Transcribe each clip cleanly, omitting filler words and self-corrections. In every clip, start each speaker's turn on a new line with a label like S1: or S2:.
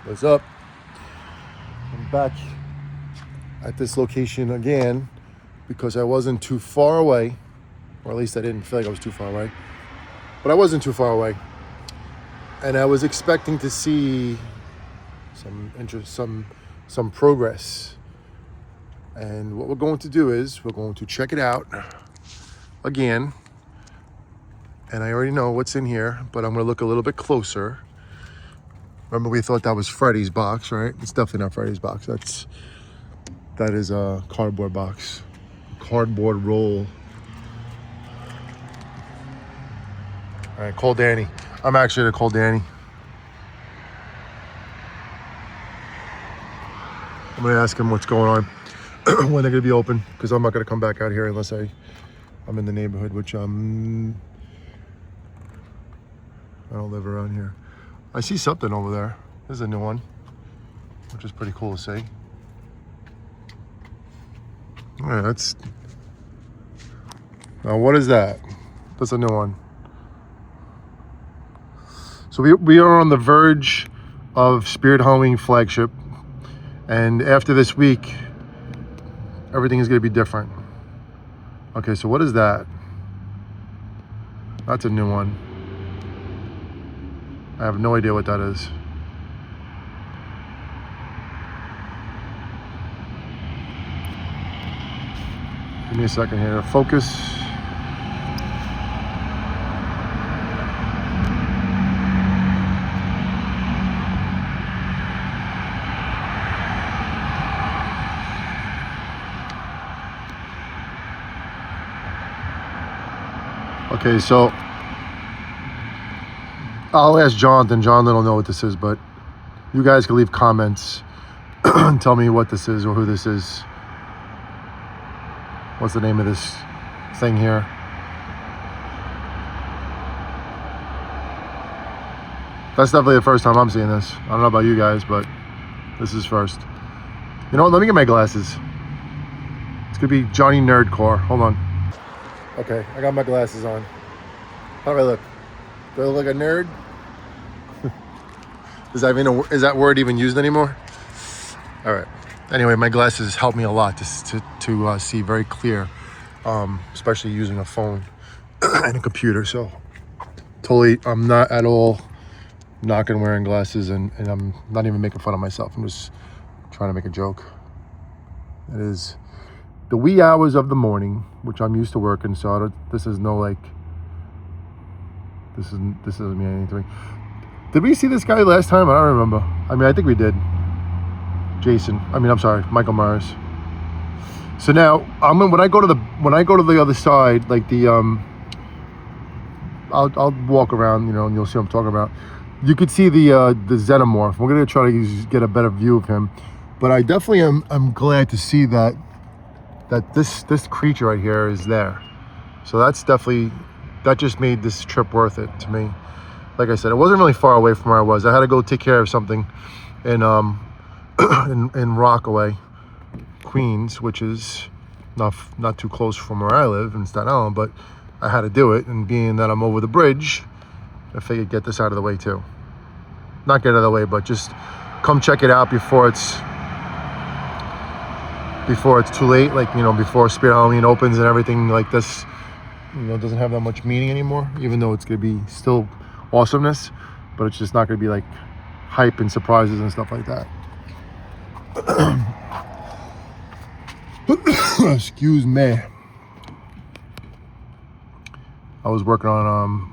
S1: What's up? I'm back at this location again because I wasn't too far away, or at least I didn't feel like I was too far away, but I wasn't too far away. And I was expecting to see some interest, some progress. And what we're going to do is we're going to check it out again. And I already know what's in here, but I'm going to look a little bit closer. Remember, we thought that was Freddy's box, right? It's definitely not Freddy's box. That is a cardboard box, cardboard roll. All right, call Danny. I'm actually gonna call Danny. I'm gonna ask him what's going on, when they're gonna be open, because I'm not gonna come back out here unless I'm in the neighborhood, which I don't live around here. I see something over there. There's a new one, which is pretty cool to see. All right, that's... Now, what is that? That's a new one. So we are on the verge of Spirit Halloween Flagship. And after this week, everything is going to be different. Okay, so what is that? That's a new one. I have no idea what that is. Give me a second here. Focus. Okay, so I'll ask Jonathan. Jonathan will know what this is, but you guys can leave comments and tell me what this is or who this is. What's the name of this thing here? That's definitely the first time I'm seeing this. I don't know about you guys, but this is first. You know what? Let me get my glasses. It's gonna be Johnny Nerdcore. Hold on. Okay, I got my glasses on. How do I look? Do I look like a nerd? Is that word even used anymore? All right. Anyway, my glasses help me a lot to see very clear, especially using a phone and a computer. So totally, I'm not at all knocking wearing glasses, and I'm not even making fun of myself. I'm just trying to make a joke. It is the wee hours of the morning, which I'm used to working, so this is no like, this doesn't mean anything to me. Did we see this guy last time? I don't remember. I mean, I think we did. Michael Myers. So now when I go to the other side, like the I'll walk around, and you'll see what I'm talking about. You could see the xenomorph. We're gonna try to get a better view of him, but I definitely I'm glad to see that this creature right here is there. So that just made this trip worth it to me. Like I said, it wasn't really far away from where I was. I had to go take care of something in Rockaway, Queens, which is not too close from where I live in Staten Island, but I had to do it. And being that I'm over the bridge, I figured get this out of the way too. Not get out of the way, but just come check it out before it's too late. Like, before Spirit Halloween opens and everything like this, doesn't have that much meaning anymore, even though it's going to be still awesomeness, but it's just not going to be like hype and surprises and stuff like that. Excuse me. I was working on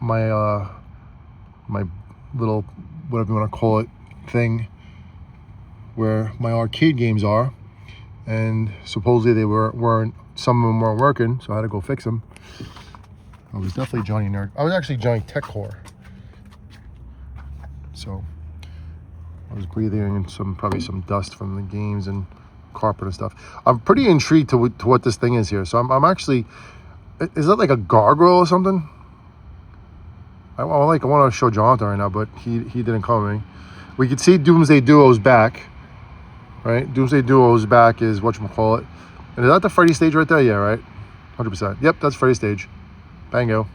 S1: my little, whatever you want to call it, thing where my arcade games are, and supposedly they weren't some of them weren't working, so I had to go fix them. I was definitely Johnny Nerd. I was actually Johnny Tech Core. So I was breathing in probably some dust from the games and carpet and stuff. I'm pretty intrigued to what this thing is here. So I'm actually, is that like a gargoyle or something? I want to show Jonathan right now, but he didn't call me. We could see Doomsday Duo's back, right? Doomsday Duo's back is whatchamacallit. And is that the Freddy stage right there? Yeah, right? 100%. Yep, that's Freddy stage. Bango.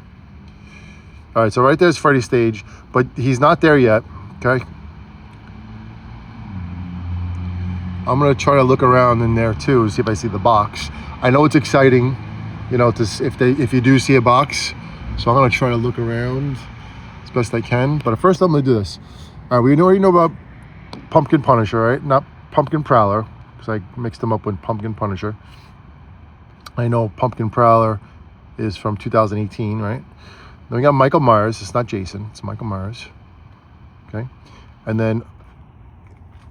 S1: All right, so right there's Freddy stage, but he's not there yet, okay? I'm gonna try to look around in there too, see if I see the box. I know it's exciting, you know, if you do see a box. So I'm gonna try to look around as best I can. But first I'm gonna do this. All right, we already know about Pumpkin Punisher, right? Not Pumpkin Prowler, because I mixed them up with Pumpkin Punisher. I know Pumpkin Prowler is from 2018, right? Then we got Michael Myers. It's not Jason, it's Michael Myers. Okay. And then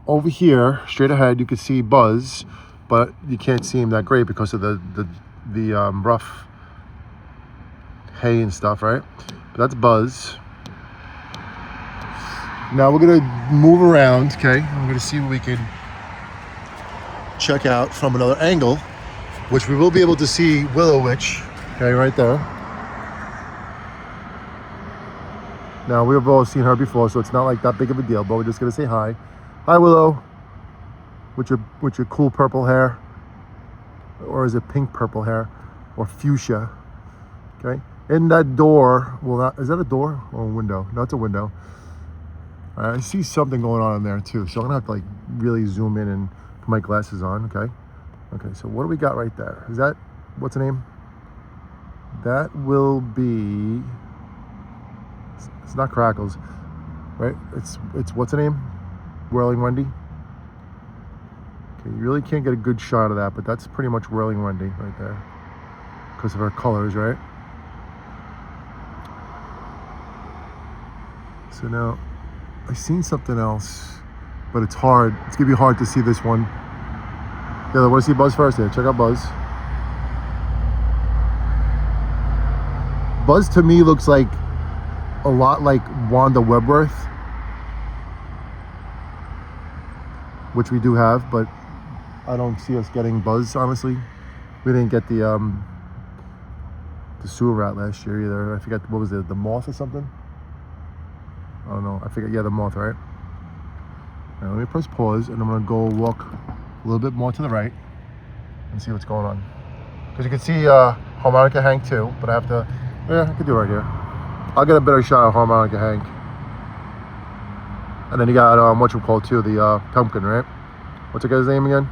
S1: over here, straight ahead, you can see Buzz, but you can't see him that great because of the rough hay and stuff, right? But that's Buzz. Now we're gonna move around, okay? I'm gonna see what we can check out from another angle, which we will be able to see Willow Witch, okay, right there. Now, we've all seen her before, so it's not like that big of a deal, but we're just gonna say hi. Hi, Willow, with your cool purple hair. Or is it pink purple hair? Or fuchsia, okay? In that door, is that a door or a window? No, it's a window. I see something going on in there too, so I'm gonna have to like really zoom in and put my glasses on, okay? Okay, so what do we got right there? Is that, what's the name? That will be, it's not Crackles, right? It's what's the name? Whirling Wendy. Okay, you really can't get a good shot of that, but that's pretty much Whirling Wendy right there because of her colors, right? So now I've seen something else, but it's hard. It's gonna be hard to see this one. Yeah, I want to see Buzz first here. Check out Buzz. Buzz to me looks like a lot like Wanda Webworth, which we do have, but I don't see us getting Buzz, honestly. We didn't get the sewer rat last year either. I forget, what was it, the moth or something? I don't know, I forget, yeah, the moth, right? Now let me press pause and I'm gonna go walk a little bit more to the right and see what's going on. Because you can see Harmonica Hank too, but I have to, yeah, I can do it right here. I'll get a better shot of Harmonica Hank. And then you got whatchamacallit too, the pumpkin, right? What's the guy's name again?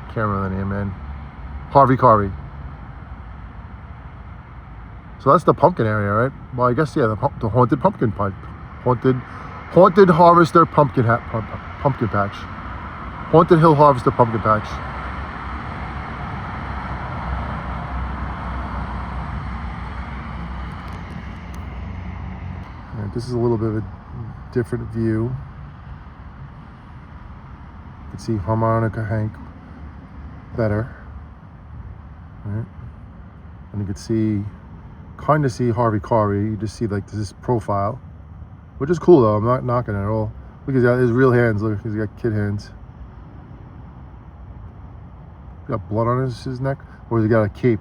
S1: Can't remember the name, man. Harvey Carvey. So that's the pumpkin area, right? Well, I guess, yeah, the haunted pumpkin pipe. Haunted harvester pumpkin patch. Haunted Hill Harvester pumpkin patch. Right, this is a little bit of a different view. You can see Harmonica Hank better, right? And you can see, kind of see Harvey Carvey. You just see like this profile, which is cool though. I'm not knocking it at all. Look, he's got his real hands. Look, he's got kid hands. He's got blood on his neck, or has he got a cape?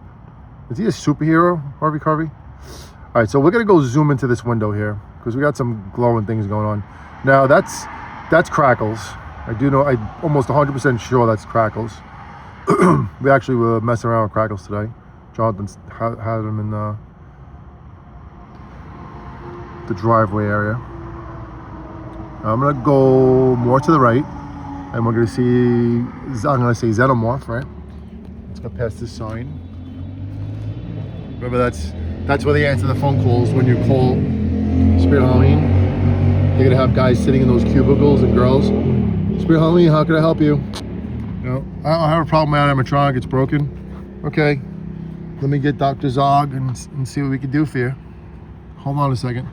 S1: Is he a superhero, Harvey Carvey? All right, so we're gonna go zoom into this window here because we got some glowing things going on. Now that's Crackles. I do know, I'm almost 100% sure that's Crackles. We actually were messing around with Crackles today. Jonathan had him in the driveway area. I'm gonna go more to the right, and we're gonna see, I'm gonna say Xenomorph, right? Let's go past this sign. Remember, that's where they answer the phone calls when you call Spirit Halloween. They're gonna have guys sitting in those cubicles and girls. Spirit Halloween, how can I help you? No, I don't have a problem with that animatronic, it's broken. Okay, let me get Dr. Zog and see what we can do for you. Hold on a second.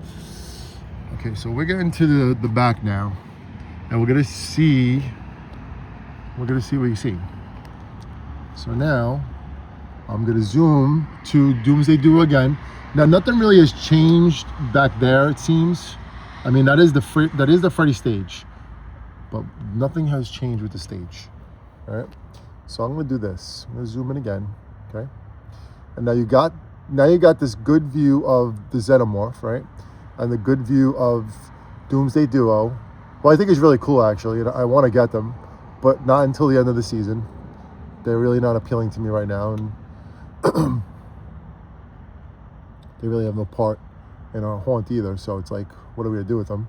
S1: Okay, so we're getting to the back now, and we're gonna see what you see. So now I'm gonna zoom to Doomsday Duo again. Now nothing really has changed back there, it seems. I mean, that is the Freddy stage, but nothing has changed with the stage. All right, so I'm gonna do this. I'm gonna zoom in again, okay? And now you got this good view of the Xenomorph, right? And the good view of Doomsday Duo. Well, I think it's really cool actually, and I want to get them, but not until the end of the season. They're really not appealing to me right now, and they really have no part in our haunt either. So it's like, what are we gonna do with them?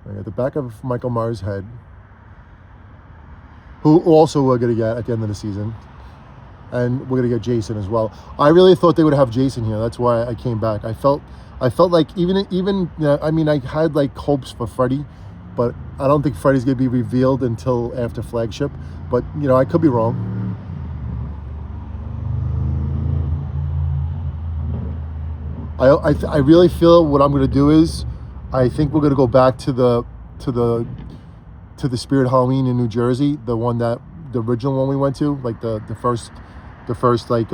S1: I got the back of Michael Myers' head. who also we're gonna get at the end of the season, and we're gonna get Jason as well. I really thought they would have Jason here. That's why I came back. I felt like even you know, I mean, I had like hopes for Freddy, but I don't think Freddy's gonna be revealed until after Flagship. But you know, I could be wrong. I really feel what I'm gonna do is, I think we're gonna go back to the Spirit Halloween in New Jersey, the original one we went to, like the first like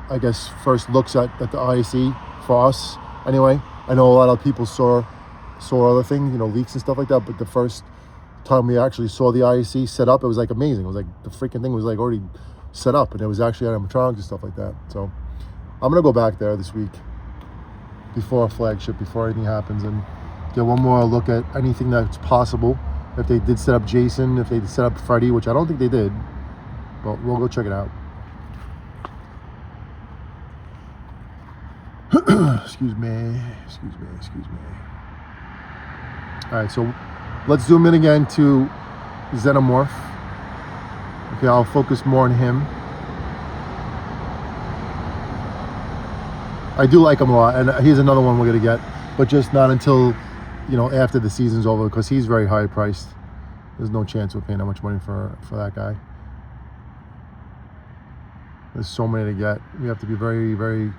S1: I guess first looks at the ISE for us. Anyway, I know a lot of people saw other things, you know, leaks and stuff like that, but the first time we actually saw the ISE set up, it was like amazing. It was like the freaking thing was like already set up, and it was actually animatronics and stuff like that. So I'm gonna go back there this week before Flagship, before anything happens, and get one more look at anything that's possible. If they did set up Jason, if they did set up Freddy, which I don't think they did, but we'll go check it out. Excuse me. All right, so let's zoom in again to Xenomorph. Okay, I'll focus more on him. I do like him a lot, and he's another one we're gonna get, but just not until, you know, after the season's over, because he's very high priced. There's no chance we're paying that much money for that guy. There's so many to get. We have to be very, very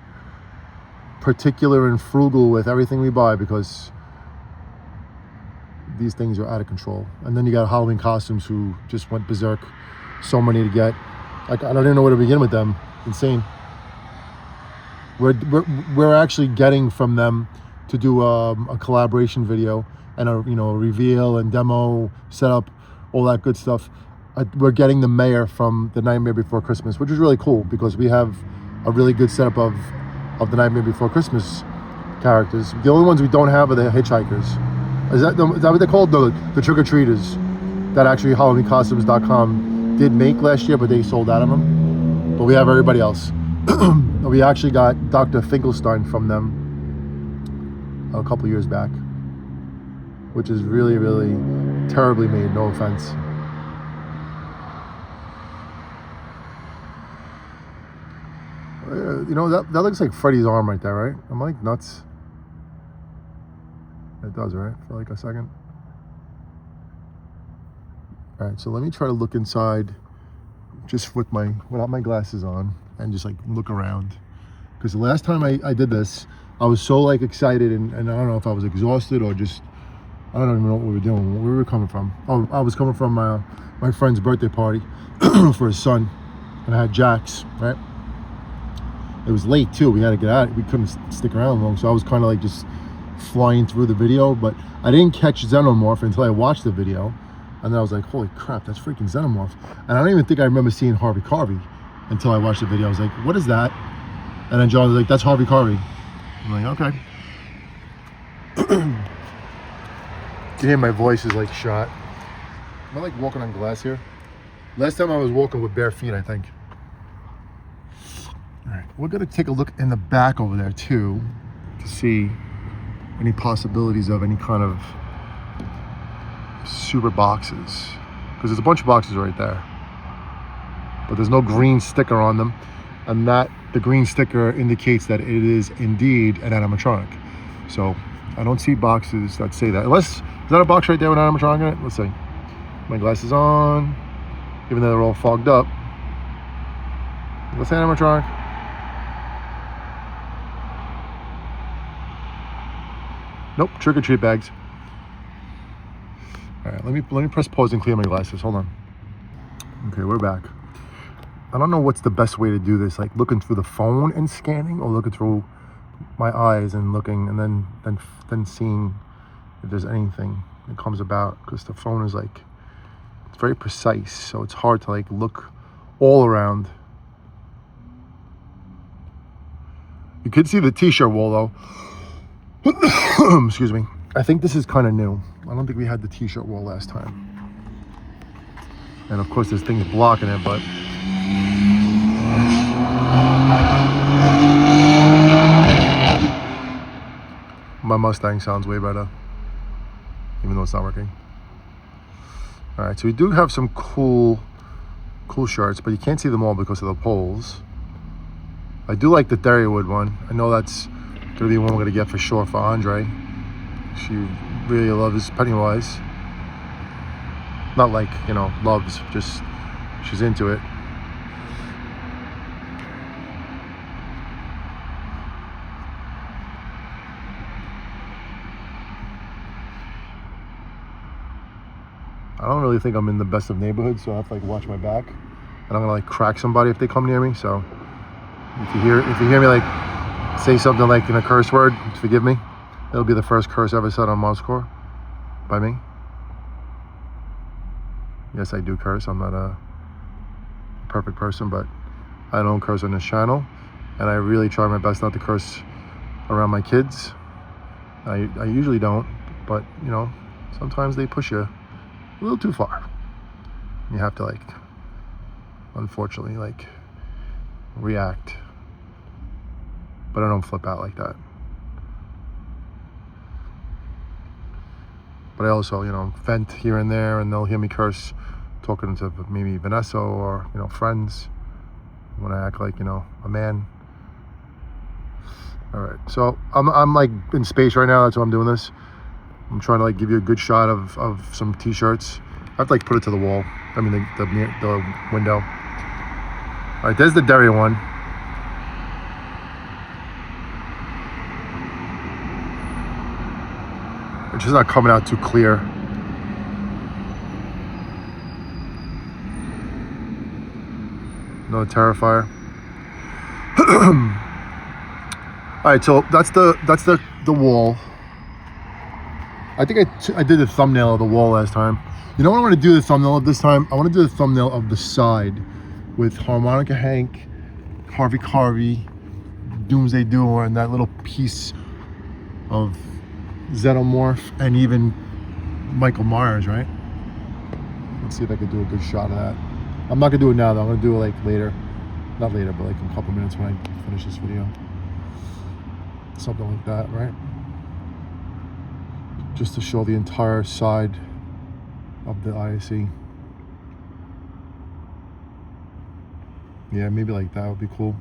S1: particular and frugal with everything we buy, because these things are out of control. And then you got Halloween costumes who just went berserk. So many to get. Like, I don't even know where to begin with them. Insane. We're actually getting from them to do a collaboration video and a reveal and demo setup, all that good stuff. We're getting the mayor from The Nightmare Before Christmas, which is really cool, because we have a really good setup of The Nightmare Before Christmas characters. The only ones we don't have are the hitchhikers. Is that what they're called? The trick-or-treaters that actually HalloweenCostumes.com did make last year, but they sold out of them. But we have everybody else. We actually got Dr. Finkelstein from them a couple years back, which is really, really terribly made, no offense. You know, that looks like Freddy's arm right there, right? Am I like nuts? It does, right? For like a second. All right, so let me try to look inside just without my glasses on, and just like look around. Because the last time I did this, I was so like excited, and I don't know if I was exhausted or just, I don't even know what we were doing, where we were coming from. Oh, I was coming from my friend's birthday party for his son, and I had Jax, right? It was late too, we had to get out. We couldn't stick around long, so I was kind of like just flying through the video, but I didn't catch Xenomorph until I watched the video, and then I was like, holy crap, that's freaking Xenomorph. And I don't even think I remember seeing Harvey Carvey until I watched the video. I was like, what is that? And then John was like, that's Harvey Carvey. I'm like, okay. You can hear my voice is like shot. Am I like walking on glass here? Last time I was walking with bare feet, I think. All right, we're gonna take a look in the back over there too, to see any possibilities of any kind of super boxes, because there's a bunch of boxes right there, but there's no green sticker on them, and the green sticker indicates that it is indeed an animatronic. So I don't see boxes that say that, unless, is that a box right there with an animatronic in it? Let's see. My glasses on, even though they're all fogged up. What's that animatronic? Nope, trick-or-treat bags. All right, let me press pause and clear my glasses. Hold on. Okay, we're back. I don't know what's the best way to do this, like looking through the phone and scanning, or looking through my eyes and looking, and then seeing if there's anything that comes about, because the phone is like, it's very precise, so it's hard to like look all around. You can see the t-shirt wall though. Excuse me. I think this is kind of new. I don't think we had the t-shirt wall last time. And of course there's things blocking it, but my Mustang sounds way better, even though it's not working. All right, so we do have some cool shirts, but you can't see them all because of the poles. I do like the Dairywood one. I know that's gonna be one we're gonna get for sure for Andre. She really loves Pennywise. Not like, you know, loves, just she's into it. I don't really think I'm in the best of neighborhoods, so I have to like watch my back. And I'm gonna like crack somebody if they come near me. So if you hear me like say something like in a curse word, forgive me. It'll be the first curse ever said on Monscore by me. Yes, I do curse. I'm not a perfect person, but I don't curse on this channel, and I really try my best not to curse around my kids. I usually don't, but you know, sometimes they push you a little too far. You have to like, unfortunately, like react. But I don't flip out like that. But I also, you know, vent here and there, and they'll hear me curse talking to maybe Vanessa or, you know, friends when I act like, you know, a man. All right, so I'm like in space right now. That's why I'm doing this. I'm trying to like give you a good shot of some t-shirts. I have to like put it to the wall. I mean the window. All right, there's the Derry one. It's just not coming out too clear. Another Terrifier. All right, so that's the wall. I think I did the thumbnail of the wall last time. You know what I want to do the thumbnail of this time? I want to do the thumbnail of the side with Harmonica Hank, Harvey Carvey, Doomsday Duo, and that little piece of Xenomorph, and even Michael Myers, right? Let's see if I could do a good shot of that. I'm not gonna do it now though. I'm gonna do it like later. Not later, but like in a couple minutes when I finish this video. Something like that, right? Just to show the entire side of the ISE. Yeah, maybe like that would be cool.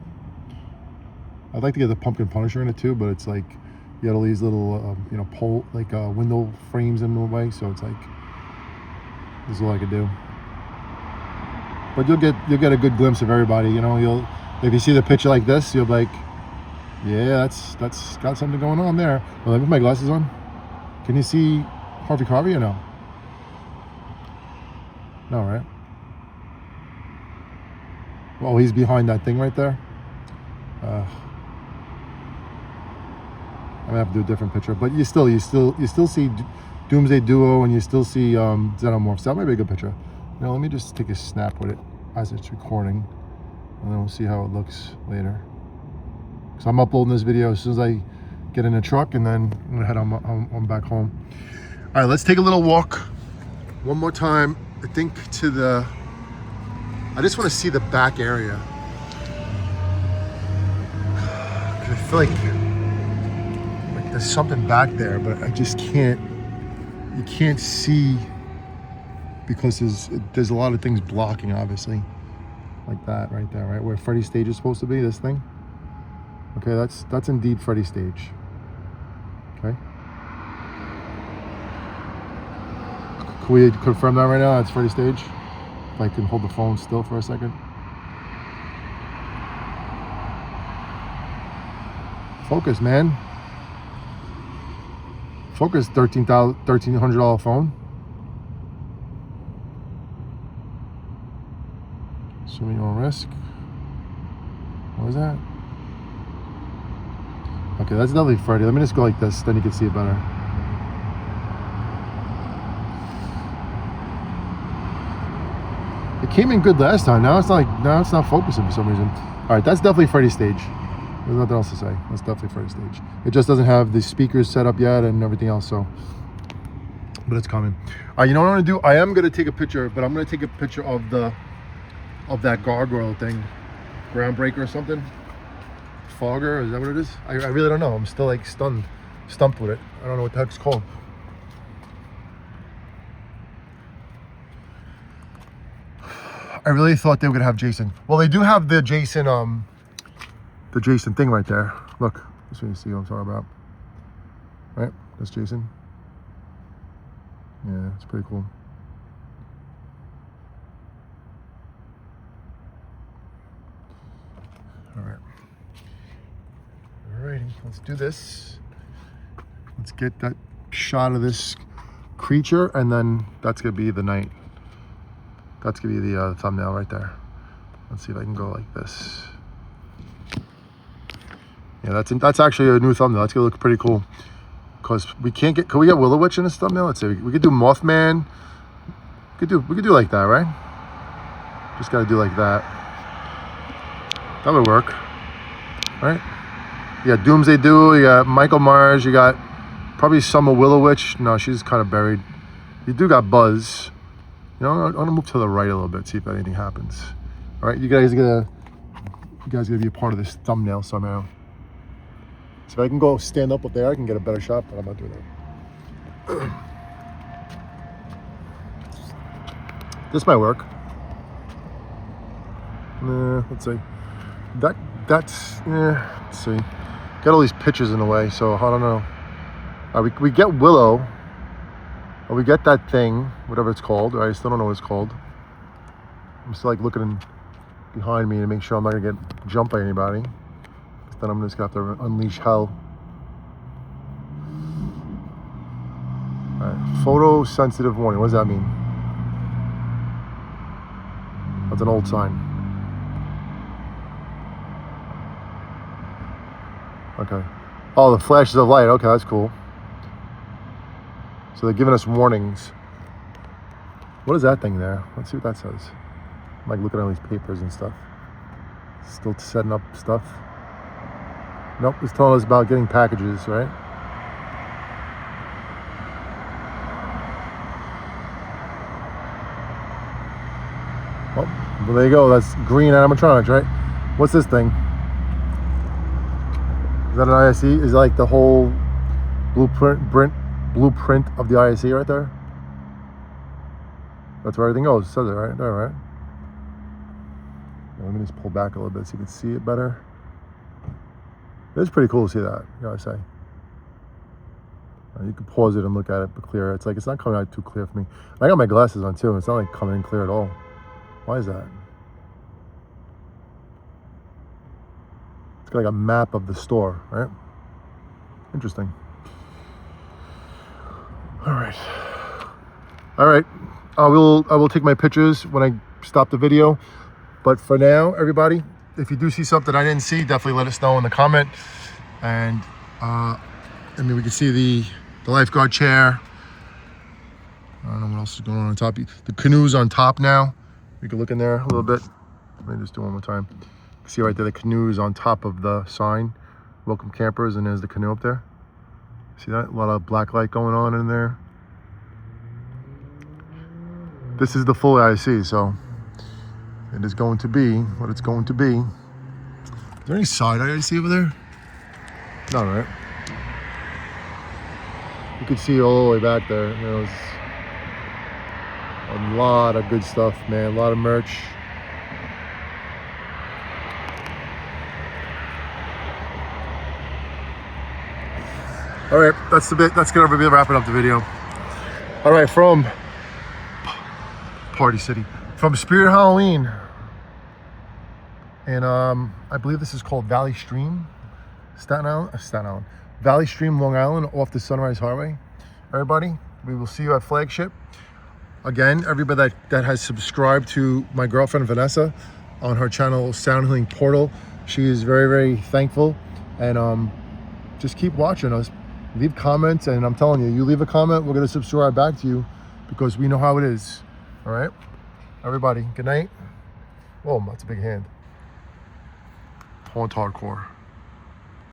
S1: I'd like to get the Pumpkin Punisher in it too, but it's like you got all these little, you know, pole like window frames in the way, so it's like this is all I could do. But you'll get a good glimpse of everybody. You know, if you see the picture like this, you'll be like, yeah, that's got something going on there. Well, let me put my glasses on. Can you see Harvey Carvey or no? No, right? Well, he's behind that thing right there. I'm gonna have to do a different picture, but you still see Doomsday Duo, and you still see Xenomorphs. That might be a good picture. Now let me just take a snap with it as it's recording, and then we'll see how it looks later. So I'm uploading this video as soon as I get in the truck, and then I'm gonna head on back home. All right, let's take a little walk one more time. I think I just want to see the back area. I feel like there's something back there, but I just can't. You can't see because there's a lot of things blocking, obviously, like that right there, right where Freddy's stage is supposed to be. This thing. Okay, that's indeed Freddy's stage. Okay. Can we confirm that right now? That's Freddy's stage. If I can hold the phone still for a second. Focus, man. Focus, $1,300 phone. Assuming on risk. What is that? Okay, that's definitely Freddy. Let me just go like this, then you can see it better. It came in good last time. Now it's not focusing for some reason. All right, that's definitely Freddy's stage. There's nothing else to say. That's definitely Freddy's stage. It just doesn't have the speakers set up yet and everything else, so. But it's coming. All right, you know what I'm gonna do? I am gonna take a picture, but I'm gonna take a picture of that gargoyle thing. Groundbreaker or something. Fogger, is that what it is? I really don't know. I'm still like stumped with it. I don't know what the heck's called. I really thought they were gonna have Jason. Well, they do have the Jason thing right there. Look, just so you see what I'm talking about. Right, that's Jason. Yeah, it's pretty cool. All right. Alrighty, let's do this. Let's get that shot of this creature, and then that's gonna be the night. That's gonna be the thumbnail right there. Let's see if I can go like this. Yeah, that's actually a new thumbnail. That's gonna look pretty cool. Cause we can't get. Can we get Willow Witch in this thumbnail? Let's see. We could do Mothman. We could do like that, right? Just gotta do like that. That would work, right? You got Doomsday Duo. You got Michael Myers. You got probably some of Willow Witch. No, she's kind of buried. You do got Buzz. You know, I'm gonna move to the right a little bit, see if anything happens. All right, you guys gotta be a part of this thumbnail somehow. So if I can go stand up there, I can get a better shot, but I'm not doing that. This might work. Let's see. Let's see. Got all these pictures in the way, so I don't know. We get Willow. Or we get that thing, whatever it's called. Right? I still don't know what it's called. I'm still like looking behind me to make sure I'm not gonna get jumped by anybody. Then I'm just gonna have to unleash hell. All right, photosensitive warning. What does that mean? That's an old sign. Okay. Oh, the flashes of light. Okay, that's cool. So they're giving us warnings. What is that thing there? Let's see what that says. I'm like looking at all these papers and stuff. Still setting up stuff. Nope, it's telling us about getting packages, right? Well, there you go. That's green animatronics, right? What's this thing? Is that an ISE? Is it like the whole blueprint of the ISE right there? That's where everything goes. It says it right there, right? Let me just pull back a little bit so you can see it better. It's pretty cool to see that, you gotta say. You can pause it and look at it, but clear. It's like it's not coming out too clear for me. I got my glasses on too, and it's not like coming in clear at all. Why is that? It's got like a map of the store, right? Interesting. All right. I will take my pictures when I stop the video. But for now, everybody, if you do see something I didn't see, definitely let us know in the comment. And I mean, we can see the lifeguard chair. I don't know what else is going on top. The canoe's on top now. We can look in there a little bit. Let me just do it one more time. See right there, the canoe's on top of the sign. Welcome campers, and there's the canoe up there. See that? A lot of black light going on in there. This is the full ISE, so it is going to be what it's going to be. Is there any side ISE over there? No, right? You can see all the way back there. There's a lot of good stuff, man. A lot of merch. All right, that's gonna be wrapping up the video. All right, from Party City, from Spirit Halloween, and I believe this is called Valley Stream, Staten Island, Valley Stream, Long Island, off the Sunrise Highway. Everybody, we will see you at Flagship. Again, everybody that has subscribed to my girlfriend Vanessa on her channel Sound Healing Portal, she is very, very thankful, and just keep watching us. Leave comments, and I'm telling you, you leave a comment, we're gonna subscribe back to you because we know how it is. All right, everybody, good night. Whoa, that's a big hand. Haunt hardcore.